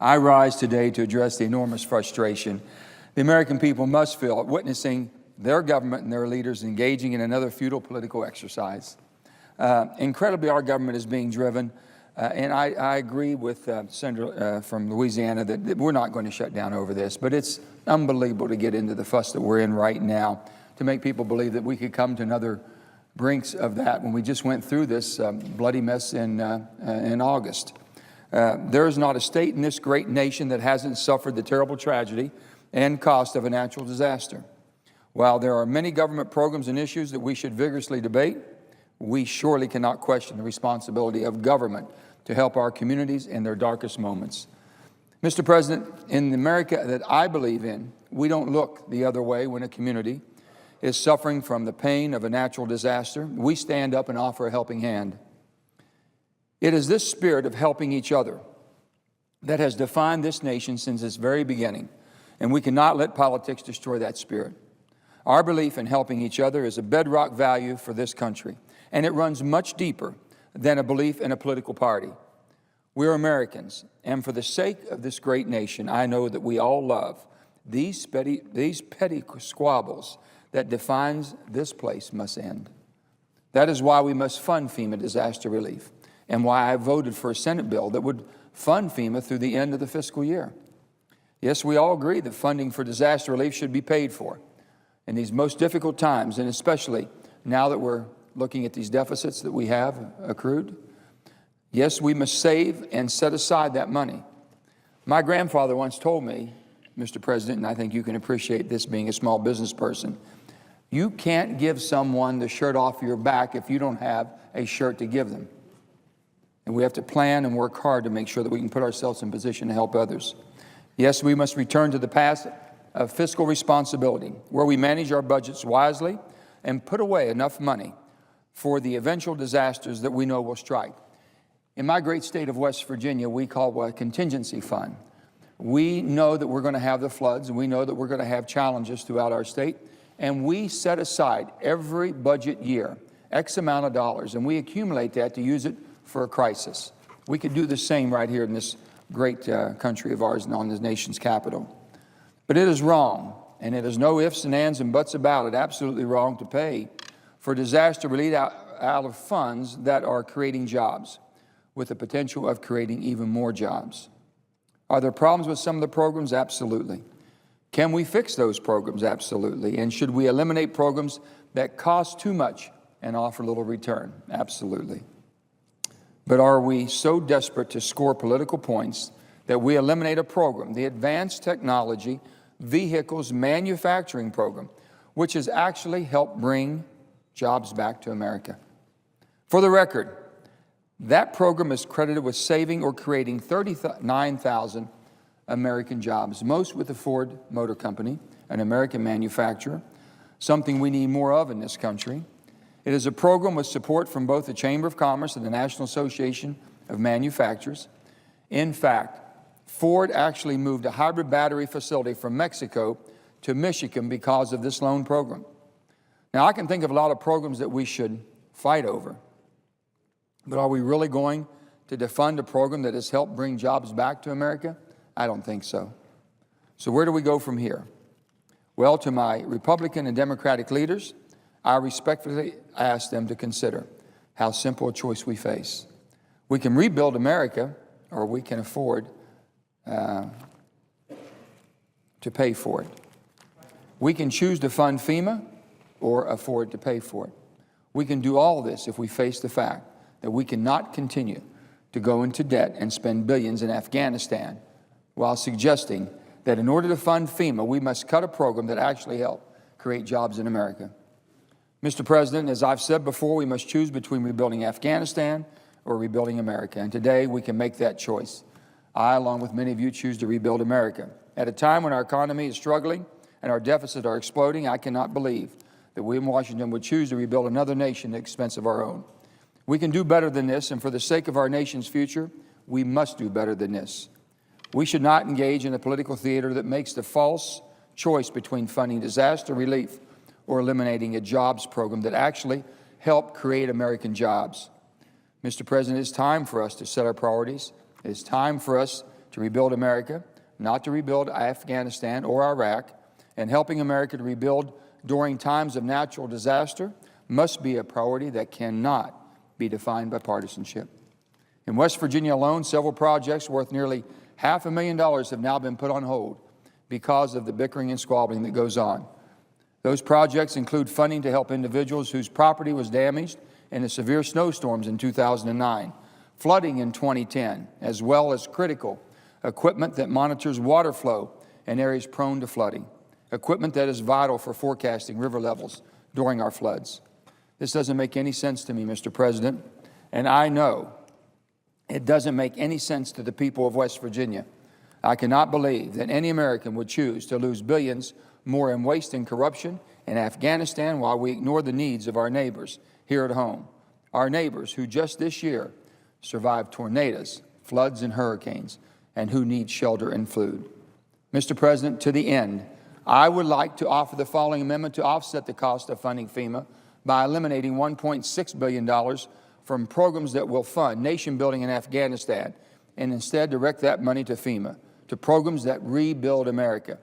I rise today to address the enormous frustration the American people must feel at witnessing their government and their leaders engaging in another futile political exercise. Incredibly, our government is being driven, and I agree with Senator from Louisiana that we're not going to shut down over this, but it's unbelievable to get into the fuss that we're in right now to make people believe that we could come to another brinks of that when we just went through this bloody mess in August. There is not a state in this great nation that hasn't suffered the terrible tragedy and cost of a natural disaster. While there are many government programs and issues that we should vigorously debate, we surely cannot question the responsibility of government to help our communities in their darkest moments. Mr. President, in the America that I believe in, we don't look the other way when a community is suffering from the pain of a natural disaster. We stand up and offer a helping hand. It is this spirit of helping each other that has defined this nation since its very beginning, and we cannot let politics destroy that spirit. Our belief in helping each other is a bedrock value for this country, and it runs much deeper than a belief in a political party. We're Americans, and for the sake of this great nation, I know that we all love these petty squabbles that defines this place must end. That is why we must fund FEMA disaster relief, and why I voted for a Senate bill that would fund FEMA through the end of the fiscal year. Yes, we all agree that funding for disaster relief should be paid for in these most difficult times, and especially now that we're looking at these deficits that we have accrued. Yes, we must save and set aside that money. My grandfather once told me, Mr. President, and I think you can appreciate this being a small business person, you can't give someone the shirt off your back if you don't have a shirt to give them. And we have to plan and work hard to make sure that we can put ourselves in position to help others. Yes, we must return to the path of fiscal responsibility, where we manage our budgets wisely and put away enough money for the eventual disasters that we know will strike. In my great state of West Virginia, we call a contingency fund. We know that we're going to have the floods, and we know that we're going to have challenges throughout our state, and we set aside every budget year X amount of dollars, and we accumulate that to use it for a crisis. We could do the same right here in this great country of ours and on the nation's capital. But it is wrong, and it is no ifs and ands and buts about it, absolutely wrong to pay for disaster relief out of funds that are creating jobs, with the potential of creating even more jobs. Are there problems with some of the programs? Absolutely. Can we fix those programs? Absolutely. And should we eliminate programs that cost too much and offer little return? Absolutely. But are we so desperate to score political points that we eliminate a program, the Advanced Technology Vehicles Manufacturing Program, which has actually helped bring jobs back to America? For the record, that program is credited with saving or creating 39,000 American jobs, most with the Ford Motor Company, an American manufacturer, something we need more of in this country. It is a program with support from both the Chamber of Commerce and the National Association of Manufacturers. In fact, Ford actually moved a hybrid battery facility from Mexico to Michigan because of this loan program. Now, I can think of a lot of programs that we should fight over, but are we really going to defund a program that has helped bring jobs back to America? I don't think so. So where do we go from here? Well, to my Republican and Democratic leaders, I respectfully ask them to consider how simple a choice we face. We can rebuild America, or we can afford to pay for it. We can choose to fund FEMA or afford to pay for it. We can do all this if we face the fact that we cannot continue to go into debt and spend billions in Afghanistan while suggesting that in order to fund FEMA, we must cut a program that actually helped create jobs in America. Mr. President, as I've said before, we must choose between rebuilding Afghanistan or rebuilding America, and today we can make that choice. I, along with many of you, choose to rebuild America. At a time when our economy is struggling and our deficits are exploding, I cannot believe that we in Washington would choose to rebuild another nation at the expense of our own. We can do better than this, and for the sake of our nation's future, we must do better than this. We should not engage in a political theater that makes the false choice between funding disaster relief or eliminating a jobs program that actually helped create American jobs. Mr. President, it's time for us to set our priorities. It's time for us to rebuild America, not to rebuild Afghanistan or Iraq, and helping America to rebuild during times of natural disaster must be a priority that cannot be defined by partisanship. In West Virginia alone, several projects worth nearly $500,000 have now been put on hold because of the bickering and squabbling that goes on. Those projects include funding to help individuals whose property was damaged in the severe snowstorms in 2009, flooding in 2010, as well as critical equipment that monitors water flow in areas prone to flooding, equipment that is vital for forecasting river levels during our floods. This doesn't make any sense to me, Mr. President, and I know it doesn't make any sense to the people of West Virginia. I cannot believe that any American would choose to lose billions more in waste and corruption in Afghanistan while we ignore the needs of our neighbors here at home, our neighbors who just this year survived tornadoes, floods, and hurricanes, and who need shelter and food. Mr. President, to the end, I would like to offer the following amendment to offset the cost of funding FEMA by eliminating $1.6 billion from programs that will fund nation building in Afghanistan and instead direct that money to FEMA, to programs that rebuild America.